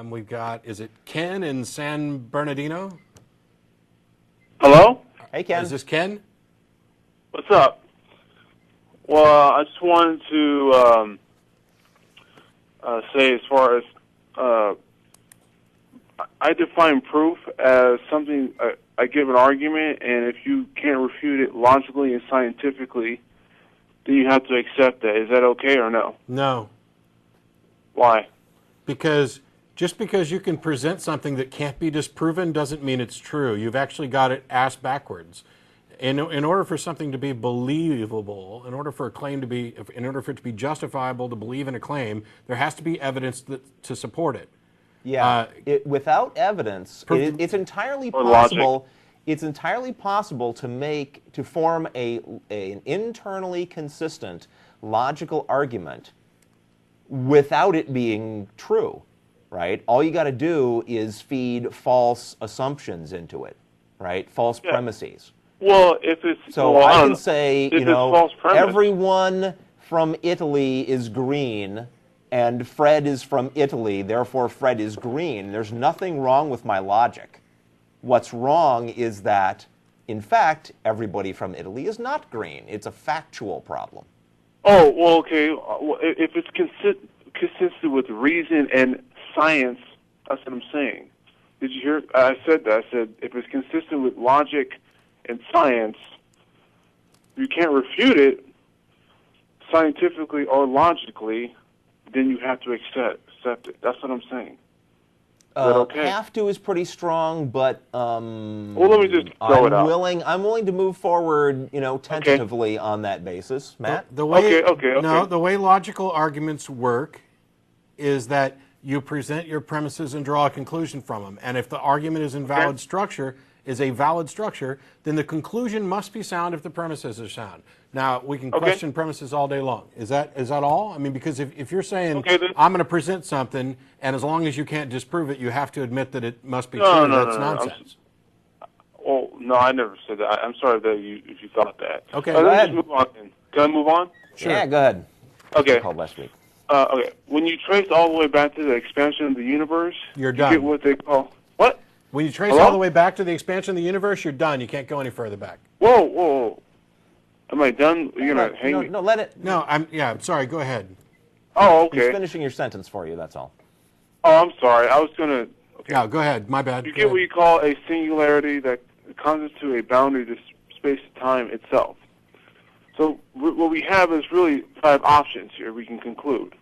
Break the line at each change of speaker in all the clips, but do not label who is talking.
We've got, is it Ken in San Bernardino?
Hello?
Hey, Ken.
Is this Ken?
What's up? Well, I just wanted to say, as far as I define proof as something, I give an argument, and if you can't refute it logically and scientifically, then you have to accept that. Is that okay or no?
No.
Why?
Because just because you can present something that can't be disproven doesn't mean it's true. You've actually got it ass backwards. In order for something to be believable, in order for a claim to be, in order for it to be justifiable to believe in a claim, there has to be evidence to support it.
Yeah, without evidence, it's entirely possible. It's entirely possible to form an internally consistent logical argument without it being true, right? All you got to do is feed false assumptions into it, right? False premises.
Well, if it's
so, I can say, you know, everyone from Italy is green, and Fred is from Italy, therefore Fred is green. There's nothing wrong with my logic. What's wrong is that, in fact, everybody from Italy is not green. It's a factual problem.
Oh, well, okay. If it's consistent with reason and science, that's what I'm saying. Did you hear? I said that. I said if it's consistent with logic and science, you can't refute it scientifically or logically, then you have to accept it. That's what I'm saying. Is that okay?
Have to is pretty strong, but
well, let me just throw it out.
I'm willing to move forward, you know, tentatively on that basis. Matt?
The way,
okay.
No, the way logical arguments work is that you present your premises and draw a conclusion from them. And if the argument is in valid structure, then the conclusion must be sound if the premises are sound. Now, we can question premises all day long. Is that all? I mean, because if you're saying, I'm going to present something, and as long as you can't disprove it, you have to admit that it must be true, that's nonsense.
Oh, no, I never said that. I'm sorry that if you thought that.
Okay,
go ahead.
Just move on then. Can I move on?
Sure. Yeah, go ahead.
Okay.
Called last week.
Okay. When you trace all the way back to the expansion of the universe,
you're done.
You get what they call what?
When you trace all the way back to the expansion of the universe, you're done. You can't go any further back.
Whoa. Am I done? You're going to hang me?
No, let it.
No, I'm sorry. Go ahead.
Oh, okay.
He's finishing your sentence for you, that's all.
Oh, I'm sorry. I was going to... Okay.
No, go ahead. My bad.
You get what you call a singularity that constitutes a boundary to space and time itself. So what we have is really 5 options here we can conclude.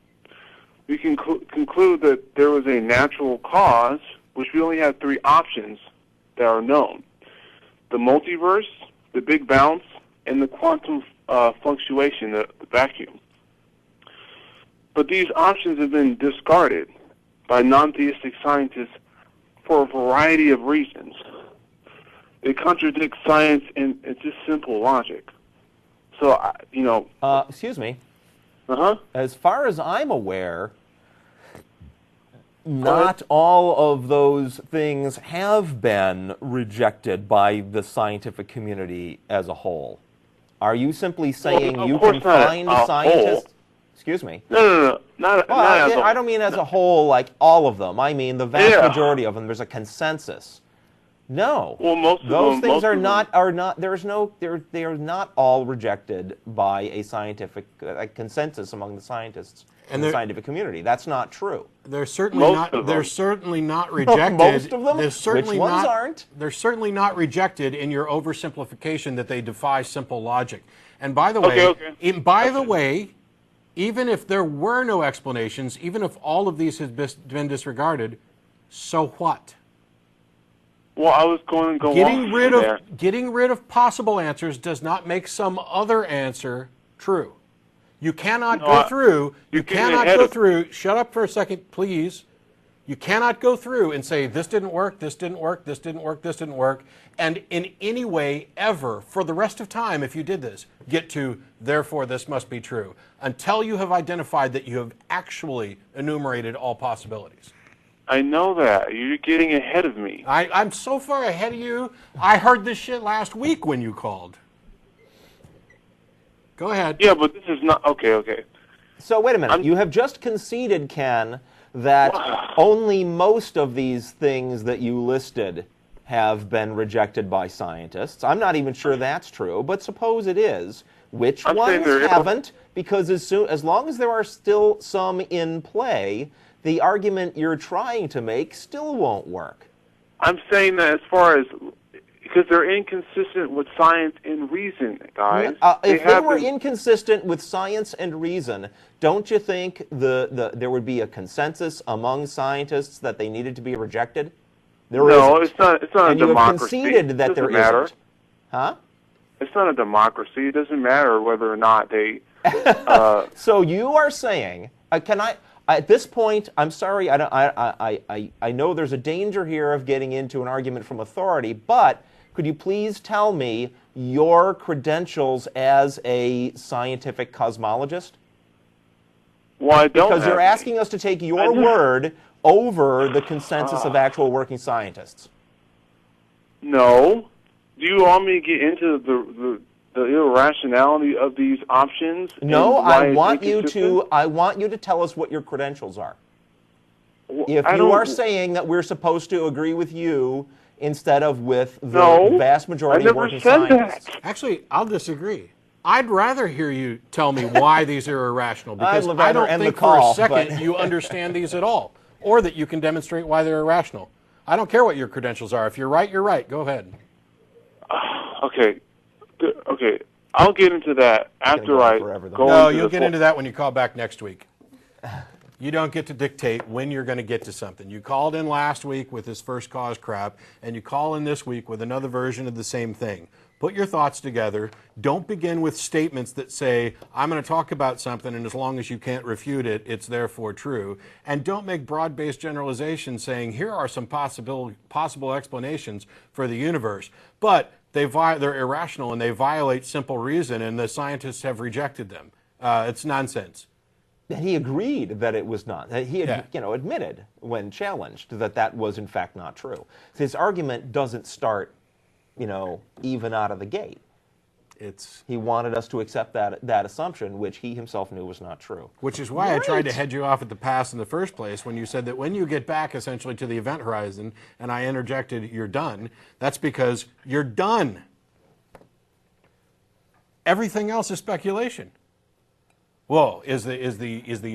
We can conclude that there was a natural cause, which we only have 3 options that are known. The multiverse, the Big Bounce, and the quantum fluctuation, the vacuum. But these options have been discarded by non-theistic scientists for a variety of reasons. They contradict science and it's just simple logic. So,
excuse me.
Uh-huh.
As far as I'm aware, not all of those things have been rejected by the scientific community as a whole. Are you simply saying you can find scientists? Excuse me.
No. Not
I don't mean as a whole, like all of them. I mean the vast majority of them. There's a consensus. No.
Well, most of
those
them,
things
most
are
of
not.
them.
Are not. They are not all rejected by a scientific consensus among the scientists and the scientific community. That's not true.
They're certainly not. They're certainly not rejected.
Most of them.
Which
ones aren't?
They're certainly not rejected in your oversimplification that they defy simple logic. And by the way, even if there were no explanations, even if all of these had been disregarded, so what?
Well, I was going to go
getting rid of possible answers does not make some other answer true. You cannot go through. You cannot go through. Shut up for a second, please. You cannot go through and say this didn't work, this didn't work, this didn't work, this didn't work, and in any way ever for the rest of time, if you did this, get to therefore this must be true until you have identified that you have actually enumerated all possibilities.
I know that. You're getting ahead of me.
I'm so far ahead of you. I heard this shit last week when you called. Go ahead.
Yeah, but this is not... Okay.
So wait a minute. You have just conceded, Ken, that only most of these things that you listed have been rejected by scientists. I'm not even sure that's true, but suppose it is. Which ones haven't? Because as long as there are still some in play, the argument you're trying to make still won't work.
I'm saying that as far as, because they're inconsistent with science and reason, guys.
If they were inconsistent with science and reason, don't you think there would be a consensus among scientists that they needed to be rejected?
No, it's not a democracy.
And you have conceded that there isn't. Huh?
It's not a democracy. It doesn't matter whether or not they...
So you are saying, at this point, I'm sorry, I know there's a danger here of getting into an argument from authority, but could you please tell me your credentials as a scientific cosmologist?
Well, I don't.
Because you're asking us to take your word over the consensus of actual working scientists.
No. Do you want me to get into the irrationality of these options?
No, I want you to tell us what your credentials are.
Well,
if you are saying that we're supposed to agree with you instead of with the vast majority of working scientists.
Actually, I'll disagree. I'd rather hear you tell me why these are irrational, because I don't think for a second you understand these at all, or that you can demonstrate why they're irrational. I don't care what your credentials are. If you're right, you're right. Go ahead.
Okay. Okay. I'll get into that after I go.
No, you'll get into that when you call back next week. You don't get to dictate when you're going to get to something. You called in last week with this first cause crap, and you call in this week with another version of the same thing. Put your thoughts together. Don't begin with statements that say, I'm going to talk about something, and as long as you can't refute it, it's therefore true. And don't make broad-based generalizations saying, here are some possible explanations for the universe. But they're irrational, and they violate simple reason, and the scientists have rejected them. It's nonsense.
And he agreed that it was not. He had, admitted when challenged that that was in fact not true. So his argument doesn't start, even out of the gate. He wanted us to accept that assumption, which he himself knew was not true.
Which is why I tried to head you off at the pass in the first place when you said that when you get back essentially to the event horizon, and I interjected, you're done. That's because you're done. Everything else is speculation. Well, is the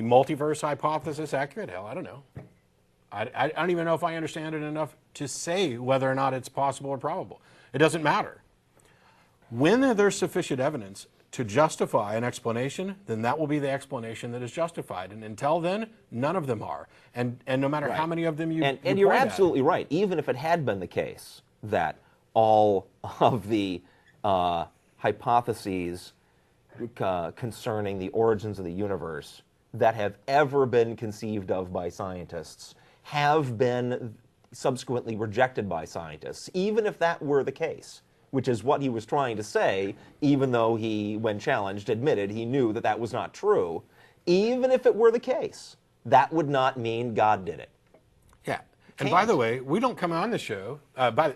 multiverse hypothesis accurate? Hell, I don't know. I don't even know if I understand it enough to say whether or not it's possible or probable. It doesn't matter. When there's sufficient evidence to justify an explanation, then that will be the explanation that is justified. And until then, none of them are. And no matter how many of them you
And you're absolutely right. Even if it had been the case that all of the hypotheses concerning the origins of the universe that have ever been conceived of by scientists have been subsequently rejected by scientists, even if that were the case, which is what he was trying to say, even though he, when challenged, admitted he knew that that was not true. Even if it were the case, that would not mean God did it.
Yeah. And by the way, we don't come on the show,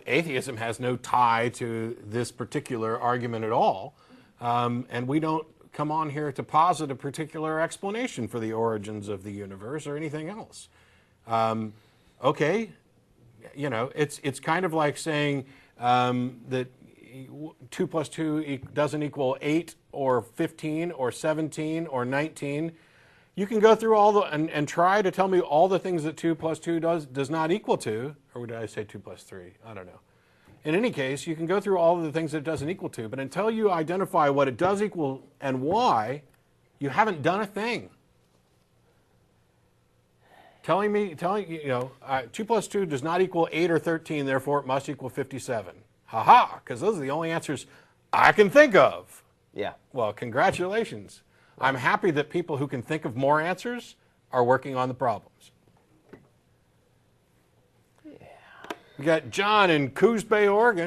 atheism has no tie to this particular argument at all. And we don't come on here to posit a particular explanation for the origins of the universe or anything else. Okay, it's kind of like saying that 2 plus 2 doesn't equal 8 or 15 or 17 or 19. You can go through all and try to tell me all the things that 2 plus 2 does not equal to, or did I say 2 plus 3? I don't know. In any case, you can go through all of the things that it doesn't equal to, but until you identify what it does equal and why, you haven't done a thing. Telling 2 plus 2 does not equal 8 or 13, therefore it must equal 57. Ha-ha, because those are the only answers I can think of.
Yeah.
Well, congratulations. Right. I'm happy that people who can think of more answers are working on the problems. We got John in Coos Bay, Oregon.